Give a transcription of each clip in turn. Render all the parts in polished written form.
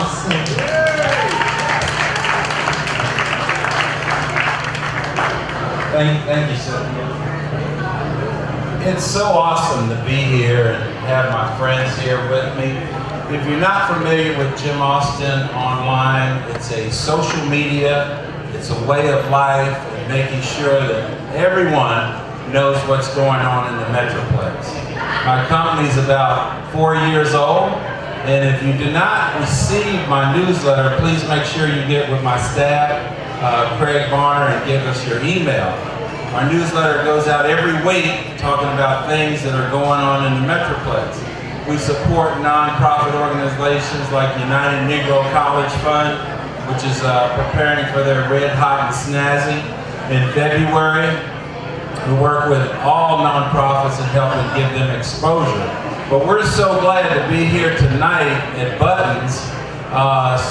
Austin. Thank you, Cynthia. It's so awesome to be here and have my friends here with me. If you're not familiar with Jim Austin Online, it's a social media, it's a way of life, and making sure that everyone knows what's going on in the Metroplex. My company's about 4 years old, and if you do not receive my newsletter, please make sure you get with my staff, Craig Varner, and give us your email. Our newsletter goes out every week talking about things that are going on in the Metroplex. We support nonprofit organizations like United Negro College Fund, which is preparing for their Red Hot and Snazzy in February. We work with all nonprofits and help them give them exposure. But we're so glad to be here tonight at Buttons,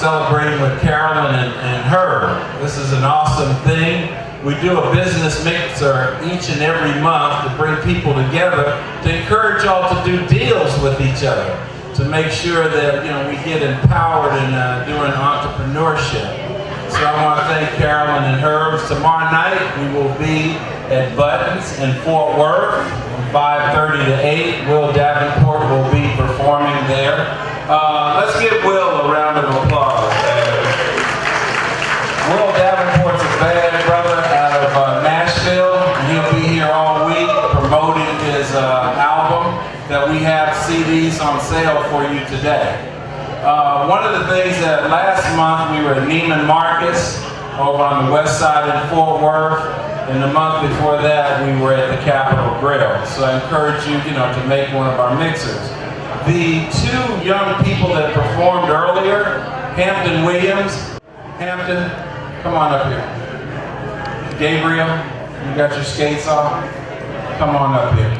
celebrating with Carolyn and her. This is an awesome thing. We do a business mixer each and every month to bring people together to encourage y'all to do deals with each other, to make sure that we get empowered in doing entrepreneurship. So I want to thank Carolyn and Herb. Tomorrow night we will be at Buttons in Fort Worth from 5:30 to 8. Will Davenport will be performing there. Let's give Will a round of applause. Will Davenport's a bad brother out of Nashville. He'll be here all week promoting his album that we have CDs on sale for you today. One of the things that last month we were at Neiman Marcus over on the west side in Fort Worth, and the month before that we were at the Capitol Grill. So I encourage you, to make one of our mixers. The two young people that performed earlier, Hampton Williams. Hampton, come on up here. Gabriel, you got your skates on? Come on up here.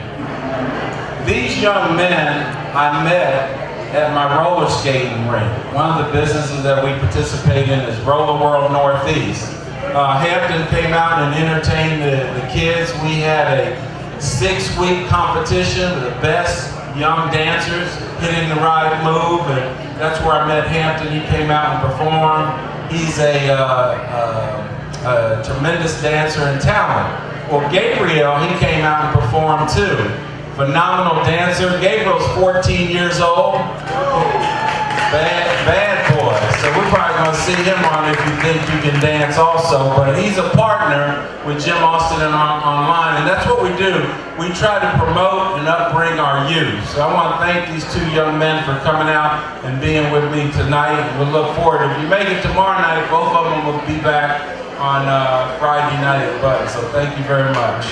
These young men I met at my roller skating rink. One of the businesses that we participate in is Roller World Northeast. Hampton came out and entertained the kids. We had a 6-week competition with the best young dancers hitting the right move, and that's where I met Hampton. He came out and performed. He's a tremendous dancer and talent. Well, Gabriel, he came out and performed too. Phenomenal dancer. Gabriel's 14 years old. Bad boy. So we're probably going to see him on If You Think You Can Dance also. But he's a partner with Jim Austin Online, and that's what we do. We try to promote and upbring our youth. So I want to thank these two young men for coming out and being with me tonight. We look forward. If you make it tomorrow night, both of them will be back on Friday night at Buttons. So thank you very much.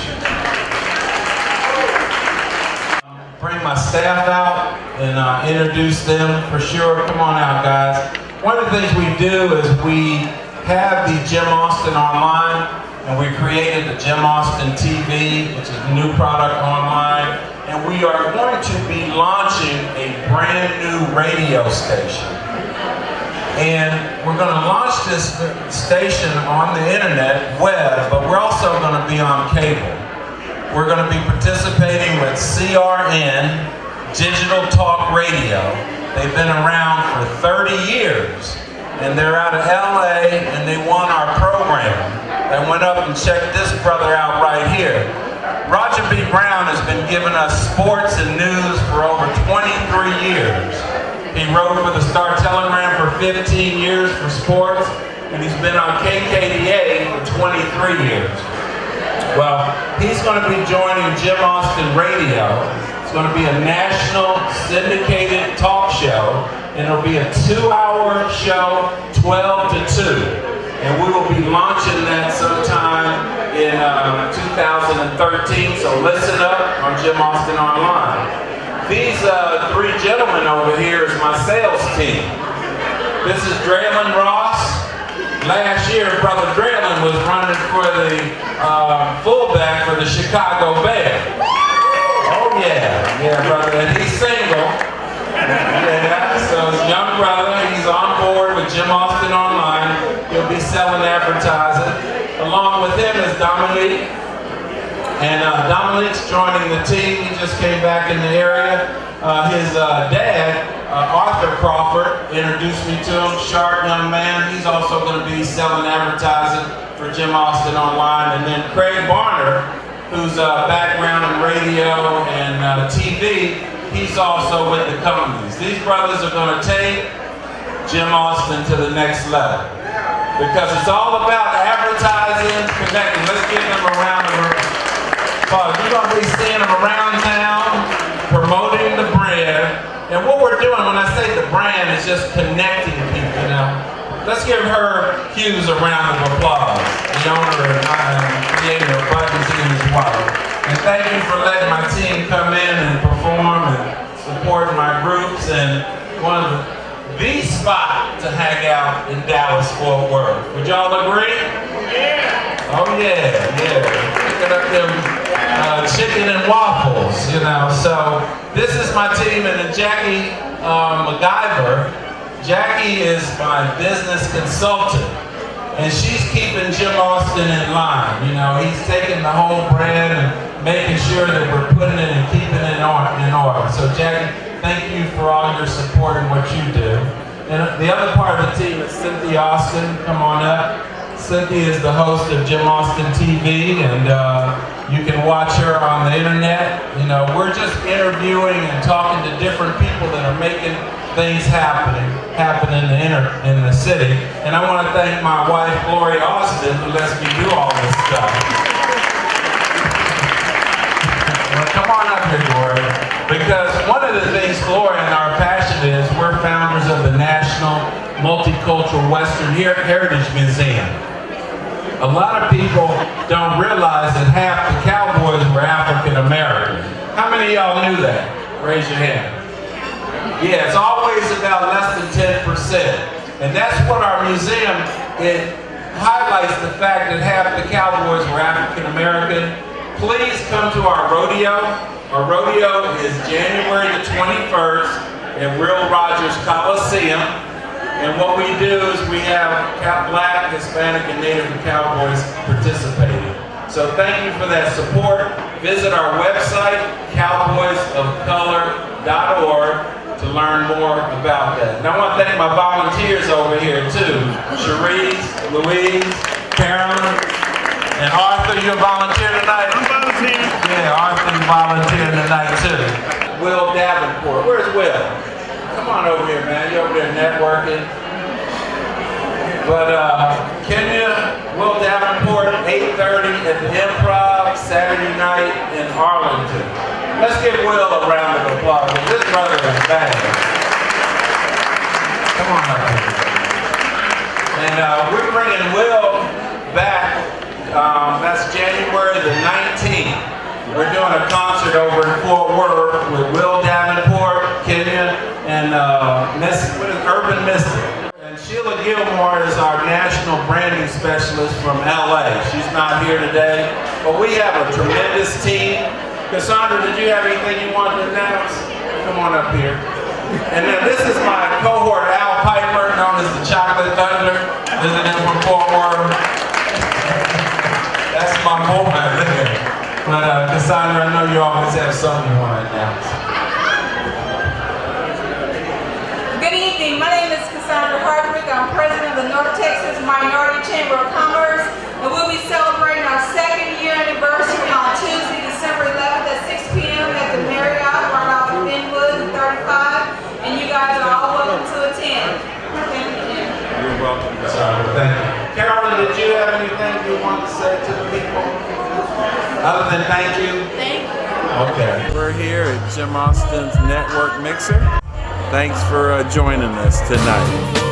Bring my staff out and introduce them for sure. Come on out, guys. One of the things we do is we have the Jim Austin Online, and we created the Jim Austin TV, which is a new product online, and we are going to be launching a brand new radio station. And we're going to launch this station on the internet, web, but we're also going to be on cable. We're going to be participating with CRN, Digital Talk Radio. They've been around for 30 years, and they're out of LA, and they want our program. They went up and checked this brother out right here. Roger B. Brown has been giving us sports and news for over 23 years. He wrote for the Star Telegram for 15 years for sports, and he's been on KKDA for 23 years. Well, he's going to be joining Jim Austin Radio. It's going to be a national syndicated talk show, and it'll be a 2-hour show, 12 to 2. And we will be launching that sometime in 2013, so listen up on Jim Austin Online. These three gentlemen over here is my sales team. This is Draylon Ross. Last year, Brother Draylon was running for the fullback for the Chicago Bears. Oh yeah, brother, and he's single. Yeah, so his young brother, he's on board with Jim Austin Online. He'll be selling advertising. Along with him is Dominique. And Dominique's joining the team. He just came back in the area. His dad Arthur Crawford introduced me to him, sharp young man. He's also going to be selling advertising for Jim Austin Online. And then Craig Barner, whose background in radio and TV, he's also with the companies. These brothers are going to take Jim Austin to the next level, because it's all about advertising, connecting. Let's give them a round of applause. You're going to be seeing them around town, promoting the brand. And what we're doing, when I say the brand, is just connecting people, you know. Let's give her Hughes a round of applause, the owner and creator of Buttons in his wife. And thank you for letting my team come in and perform and support my groups, and one of the spot to hang out in Dallas-Fort Worth. Would y'all agree? Yeah. Oh yeah, yeah. Picking up them chicken and waffles, you know. So this is my team, and then Jackie MacGyver. Jackie is my business consultant, and she's keeping Jim Austin in line. You know, he's taking the whole brand and making sure that we're putting it and keeping it in order. So Jackie, thank you for all your support and what you do. And the other part of the team is Cynthia Austin. Come on up. Cynthia is the host of Jim Austin TV, and you can watch her on the internet. You know, we're just interviewing and talking to different people that are making things happen in the city. And I want to thank my wife, Gloria Austin, who lets me do all this stuff. Well, come on up here, Gloria. Because one of the things Gloria and our passion is, we're founders of the National Multicultural Western Heritage Museum. A lot of people don't realize that half the cowboys were African American. How many of y'all knew that? Raise your hand. Yeah, it's always about less than 10%. And that's what our museum, it highlights the fact that half the cowboys were African American. Please come to our rodeo. Our rodeo is January the 21st at Will Rogers Coliseum. And what we do is we have Black, Hispanic, and Native Cowboys participating. So thank you for that support. Visit our website, cowboysofcolor.org, to learn more about that. And I want to thank my volunteers over here too. Cherise, Louise, Carolyn, and Arthur. You a volunteer tonight? I'm volunteering. Yeah, Arthur's volunteering tonight too. Will Davenport. Where's Will? Come on over here, man. You're over there networking. But Kenya, Will Davenport, 8:30 at the Improv, Saturday night in Arlington. Let's give Will a round of applause. This brother is bad. Come on up here. And we're bringing Will back. That's January the 19th. We're doing a concert over in Fort Worth with Will Davenport, Kenya, and Urban Mystic. And Sheila Gilmore is our national branding specialist from LA. She's not here today, but we have a tremendous team. Cassandra, did you have anything you wanted to announce? Come on up here. And then this is my cohort, Al Piper, known as the Chocolate Thunder, visiting from Fort Worth. That's my moment there. But Cassandra, I know you always have something you want to announce. Good evening. My name is Cassandra Hardwick. I'm president of the North Texas Minority Chamber of Commerce, and we'll be celebrating our 2nd year anniversary on Tuesday, December 11th at 6 p.m. at the Marriott right off of Inwood and 35, and you guys are all welcome to attend. Thank you. You're welcome, Cassandra. Thank you. Carolyn, did you have anything you want to say to the people? Other than thank you? Thank you. Okay. We're here at Jim Austin's Network Mixer. Thanks for joining us tonight.